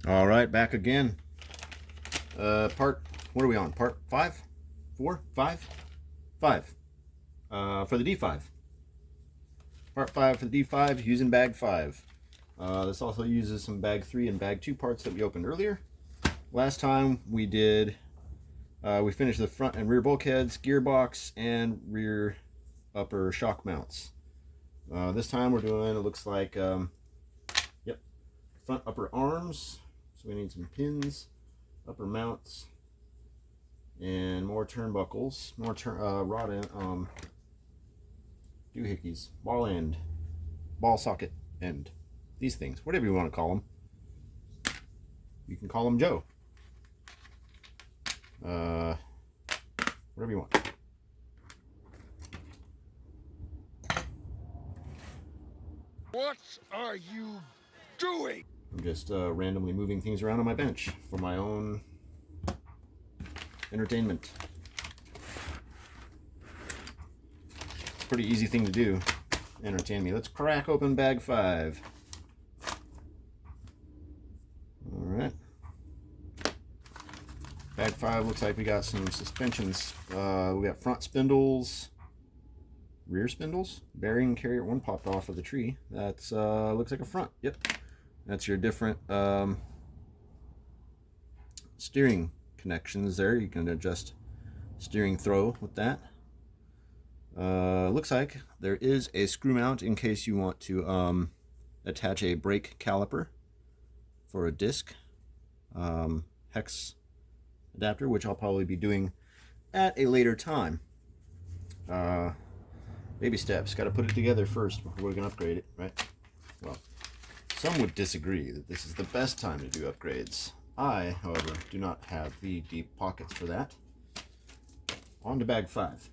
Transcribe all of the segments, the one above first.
All right, back again. What are we on? Part 5? 4? 5? 5. For the D5. Part 5 for the D5 using bag 5. This also uses some bag 3 and bag 2 parts that we opened earlier. Last time we finished the front and rear bulkheads, gearbox, and rear upper shock mounts. This time we're doing, it looks like, front upper arms. So we need some pins, upper mounts, and more turnbuckles, more rod end, doohickeys, ball socket end. These things, whatever you want to call them. You can call them Joe. Whatever you want. What are you doing? I'm just randomly moving things around on my bench for my own entertainment. Pretty easy thing to do. Entertain me. Let's crack open bag 5. Alright. Bag 5 looks like we got some suspensions. We got front spindles, rear spindles, bearing carrier. One popped off of the tree. That's looks like a front. Yep. That's your different steering connections there. You can adjust steering throw with that. Looks like there is a screw mount in case you want to attach a brake caliper for a disc hex adapter, which I'll probably be doing at a later time. Baby steps. Got to put it together first before we can upgrade it, right? Well, some would disagree that this is the best time to do upgrades. I, however, do not have the deep pockets for that. On to bag 5.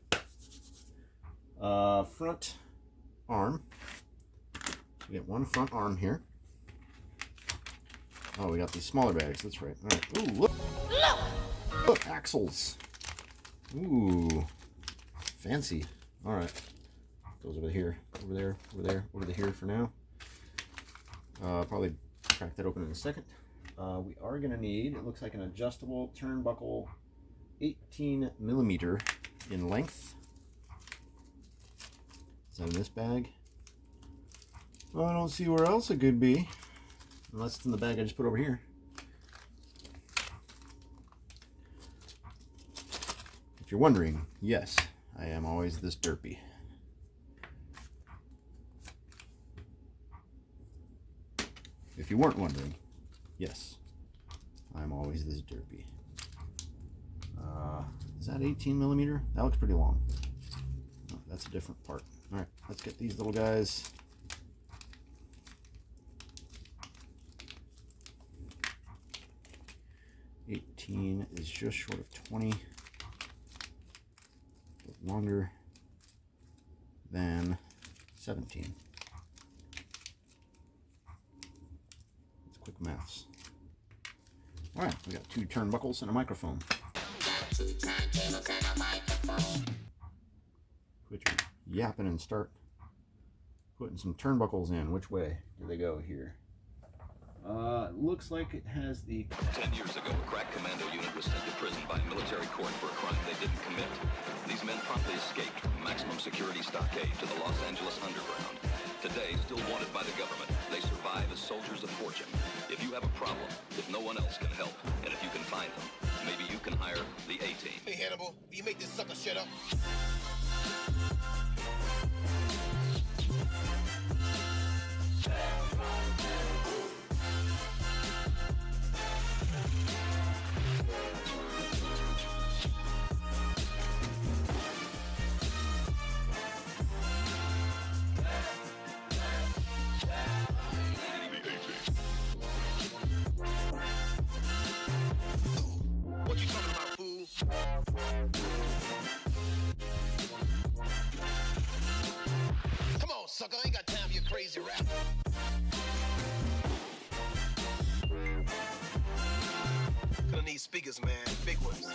Front arm. So we get one front arm here. Oh, we got these smaller bags. That's right. All right. Ooh, look! Look, axles. Ooh, fancy. All right. Goes over here, over there, over there, over to here for now. Probably crack that open in a second. We are going to need, it looks like an adjustable turnbuckle 18 millimeter in length. Is that in this bag? Well, I don't see where else it could be. Unless it's in the bag I just put over here. If you're wondering, yes, I am always this derpy. If you weren't wondering, yes, I'm always this derpy. Is that 18 millimeter? That looks pretty long. Oh, that's a different part. All right, let's get these little guys. $18 is just short of 20. A bit longer than 17. Quick maths. All right, we got 2 turnbuckles and a microphone. Quit your yapping and start putting some turnbuckles in. Which way do they go here? Looks like it has the... 10 years ago, a crack commando unit was sent to prison by a military court for a crime they didn't commit. These men promptly escaped from maximum security stockade to the Los Angeles underground. Today, still wanted by the government, they survive as soldiers of fortune. If you have a problem, if no one else can help, and if you can find them, maybe you can hire the A-Team. Hey, Hannibal, will you make this sucker shut up? What you talking about, fool? Come on, sucker, I ain't got time for your crazy rap. Gonna need speakers, man, big ones.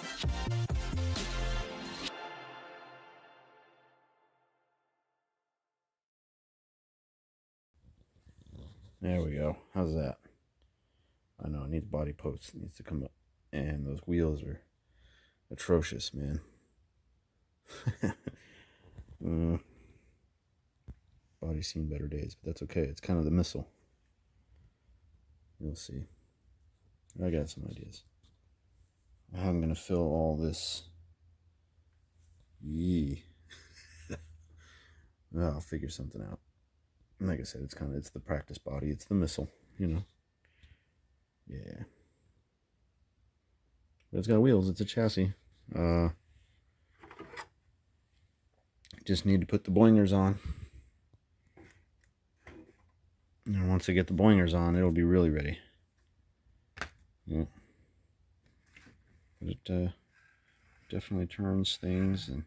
There we go. How's that? I know, it needs body posts. It needs to come up. And those wheels are atrocious, man. Body's seen better days, but that's okay. It's kind of the missile. You'll see. I got some ideas. I'm going to fill all this. Yee. Well, I'll figure something out. Like I said, it's the practice body. It's the missile, you know. Yeah. But it's got wheels. It's a chassis. Just need to put the boingers on. And once I get the boingers on, it'll be really ready. Yeah. But it definitely turns things, and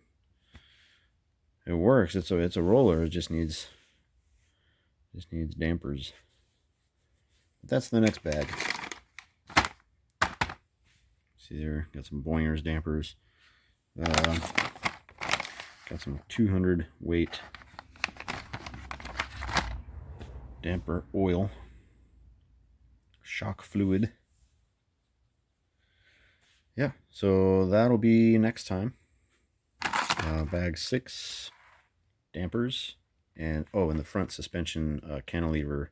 it works. It's a roller. It just needs dampers. But that's the next bag. See there, got some boingers, dampers. Got some 200 weight damper oil, shock fluid. Yeah, so that'll be next time. Bag 6, dampers, and in the front suspension cantilever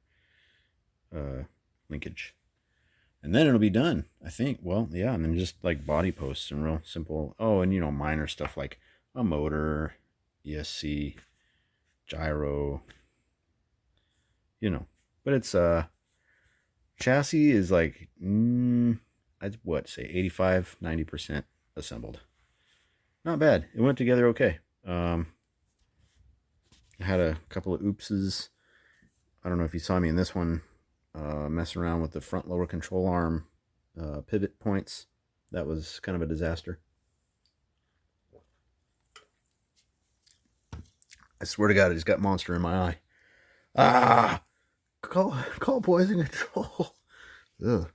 linkage. And then it'll be done, I think. Well, yeah, and then just like body posts and real simple. Oh, and minor stuff like a motor, ESC, gyro, But it's chassis is like I'd say 85-90% assembled. Not bad. It went together okay. I had a couple of oopses. I don't know if you saw me in this one messing around with the front lower control arm pivot points. That was kind of a disaster. I swear to God, I just got monster in my eye. Call poison control. Ugh.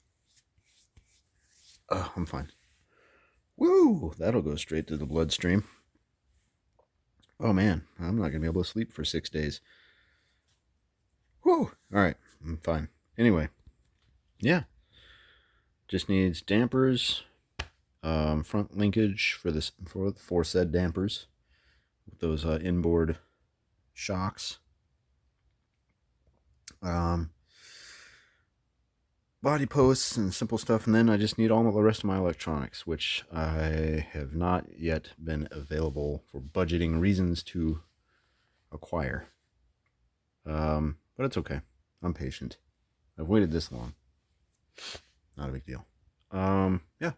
I'm fine. Woo! That'll go straight to the bloodstream. Oh man, I'm not gonna be able to sleep for 6 days. Woo! Alright, I'm fine. Anyway, yeah. Just needs dampers, front linkage for said dampers with those inboard shocks. Body posts and simple stuff, and then I just need all the rest of my electronics, which I have not yet been available for budgeting reasons to acquire. But it's okay. I'm patient. I've waited this long. Not a big deal. Yeah.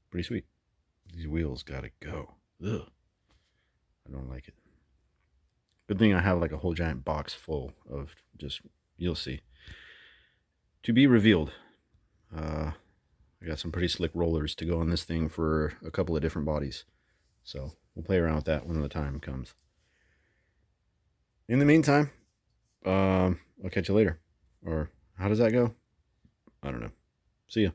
Pretty sweet. These wheels gotta go. Ugh. I don't like it. Good thing I have like a whole giant box full of just, you'll see. To be revealed. I got some pretty slick rollers to go on this thing for a couple of different bodies. So we'll play around with that when the time comes. In the meantime, I'll catch you later. Or how does that go? I don't know. See ya.